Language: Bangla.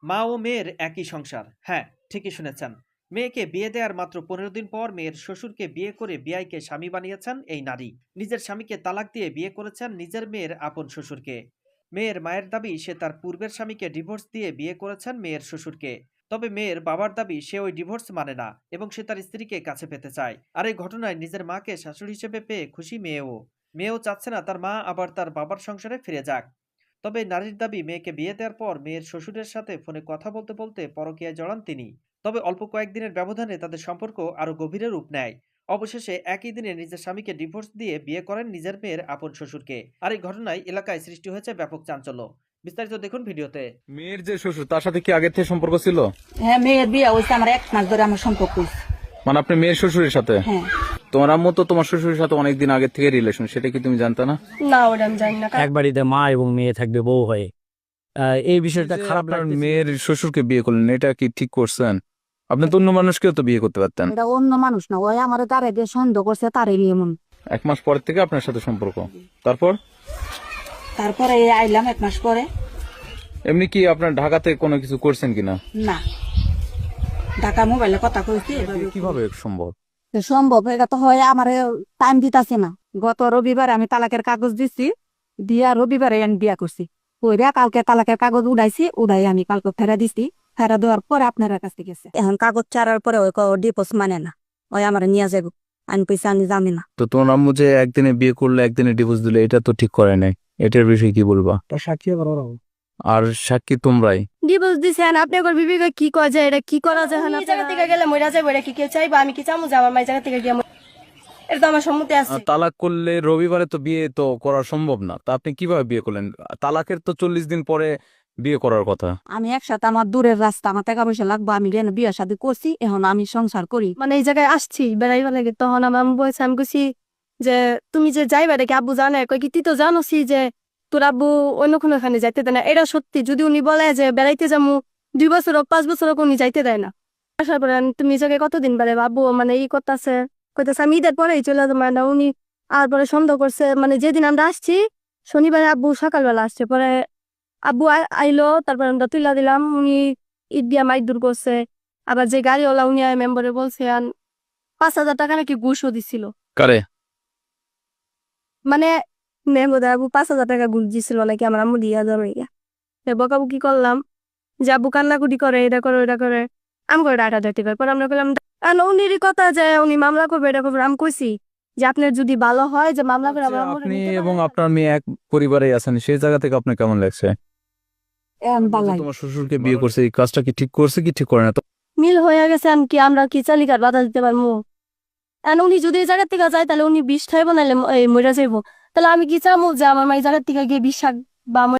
মা ও মেয়ের একই সংসার। হ্যাঁ, ঠিকই শুনেছেন। মেয়েকে বিয়ে দেওয়ার মাত্র ১৫ দিন পর মেয়ের শ্বশুরকে বিয়ে করে বিয়াইকে স্বামী বানিয়েছেন এই নারী। নিজের স্বামীকে তালাক দিয়ে বিয়ে করেছেন নিজের মেয়ের আপন শ্বশুরকে। মেয়ের মায়ের দাবি সে তার পূর্বের স্বামীকে ডিভোর্স দিয়ে বিয়ে করেছেন মেয়ের শ্বশুরকে। তবে মেয়ের বাবার দাবি সে ওই ডিভোর্স মানে না এবং সে তার স্ত্রীকে কাছে পেতে চায়। আর এই ঘটনায় নিজের মাকে শাশুড়ি হিসেবে পেয়ে খুশি মেয়েও চাচ্ছে না তার মা আবার তার বাবার সংসারে ফিরে যাক। তবে নারীর দাবি মেয়েকে বিয়ে দেওয়ার পর মেয়ের শ্বশুরের সাথে ফোনে কথা বলতে বলতে পরকীয়ায় জড়ান তিনি। তবে অল্প কয়েকদিনের ব্যবধানে তাদের সম্পর্ক আরো গভীরে রূপ নেয়। অবশেষে একই দিনে নিজের স্বামীকে ডিভোর্স দিয়ে বিয়ে করেন নিজের মেয়ের আপন শ্বশুরকে। আর এই ঘটনায় এলাকায় সৃষ্টি হয়েছে ব্যাপক চাঞ্চল্য। বিস্তারিত দেখুন ভিডিওতে। মেয়ের যে শ্বশুর তার সাথে কি আগের থেকে সম্পর্ক ছিল? হ্যাঁ, মেয়ের বিয়ে হয়েছে আমার 1 মাস ধরে আমার সম্পর্ক হয়েছে। মানে আপনি মেয়ের শ্বশুরের সাথে? হ্যাঁ। তোমার আম্মু তো তোমার শ্বশুরের সাথে অনেকদিন আগের থেকে রিলেশন, সেটা কি তুমি জানতে না? না, ওটা আমি জানি না। এক বাড়িতে মা এবং মেয়ে থাকবে বউ হয়ে, এই বিষয়টা খারাপ আপনার লাগতেছে। মেয়ের শ্বশুরকে বিয়ে করলেন, এটা কি ঠিক করছেন? আপনি তো অন্য মানুষকেও তো বিয়ে করতে পারতেন। এটা অন্য মানুষ না, ওই আমার তারে দিয়ে সন্দেহ করছে, তারে বিয়ে মন। 1 মাস পর থেকে আপনার সাথে সম্পর্ক, তারপরে আইলাম 1 মাস পরে। এমনি কি আপনার ঢাকাতে কোনো কিছু করছেন কিনা? না, ঢাকা মোবাইলে কথা কইছি। কিভাবে সম্ভব? সম্ভব এটা তো হয়, আমার টাইম দিতাছে না। গত রবিবারে আমি তালাকের কাগজ দিছি, দিয়া রবিবারে আমি বিয়া করছি। কইরা কালকে তালাকের কাগজ উড়াই আমি কালকে ফেরা দিছি। ফেরা দেওয়ার পরে আপনার কাছে গেছে। এখন কাগজ চারার পরে ওই ডিপোজ মানে না, ওই আমার নিয়ে যাবো। আমি পয়সা আমি জানি না। তো তোমার আম্মু যে একদিনে বিয়ে করলে একদিনে ডিভোর্স দিলে, এটা তো ঠিক করে নাই। এটার বিষয়ে কি বলবা? সাক্ষী আর সাক্ষী তোমরাই। ডিভোর্স দিছেন, আপনি একবার বিবেকে কি করা যায়, এটা কি করা যায়? এই জায়গা থেকে গেলে মইরা যাবো, এটা কি কেউ চাইবো? আমি কি চামু যে আমার মায়ের জায়গা থেকে গিয়ে এটা তো আমার সম্মতি আছে। তালাক করলে রবিবারে তো বিয়ে তো করা সম্ভব না, তা আপনি কিভাবে বিয়ে করলেন? তালাকের তো 40 দিন পরে বিয়ে করার কথা। আমি একসাথে, আমার দূরের রাস্তা, আমার টাকা পয়সা লাগবে, আমি বিয়ে শাদী করছি, এখন আমি সংসার করি। মানে এই জায়গায় আসছি বেড়াইবা লাগে, তখন আমার আম্মু বলছে, আমি কইছি যে তুমি যে যাইবা দেখি আব্বু জানে, কই কি তুই তো জানোসি যে তোর আব্বু অন্য কোনো এখানে যাইতে দেয় না। এটা সত্যি, যদি উনি বলে যে বেড়াইতে যাবো 2 বছর হোক 5 বছর হোক, উনি যাইতে দেয় না। আসার পরে তুমি এই জায়গায় কতদিন বেড়াইবা? আব্বু মানে এই করতেছে, কইতেছে আমি ঈদের পরেই চলে যাবো। মানে উনি আর পরে সন্দেহ করছে, মানে যেদিন আমরা আসছি শনিবারে আব্বু সকালবেলা আসছে, পরে আব্বু আইলো, তারপর আমরা তুইলা দিলাম। উনি ঈদ দিয়া মাইক দূর করছে। আবার যে গাড়িওয়ালা উনি মেম্বারে বলছে 5,000 টাকা নাকি ঘুষও দিছিল। কারে? মানে মেম্বার আব্বু 5,000 টাকা ঘুষ দিছিল নাকি আমার আম্মু দিয়া যাবে। বকাবু কি করলাম যে আব্বু কান্নাকুটি করে, এটা করে ওটা করে, আমি করে ডাটা ডাটি করে। পরে আমরা বললাম উনিরই কথা যে উনি মামলা করবে, এটা করবে। আমি কইছি যে আপনার যদি ভালো হয় যে মামলা করে আমার আম্মুরে আপনি নিতে পারেন। এবং আপনার মেয়ে এক পরিবারেই আছেন, সেই জায়গা থেকে আপনার কেমন লাগছে? এখন বালাই। তোমার শ্বশুরকে বিয়ে করছে, এই কাজটা কি ঠিক করছে কি ঠিক করে না? মিল হয়ে গেছে, আমি কি আমরা কি চালিকার বাধা দিতে পারবো? উনি যদি এই জায়গার থেকে যায় তাহলে উনি বিষ খাইবো, নাহলে মরে যাইবো। তাহলে আমি কি চাবো যে আমার মা এই জায়গার থেকে গিয়ে বিষ খাক বা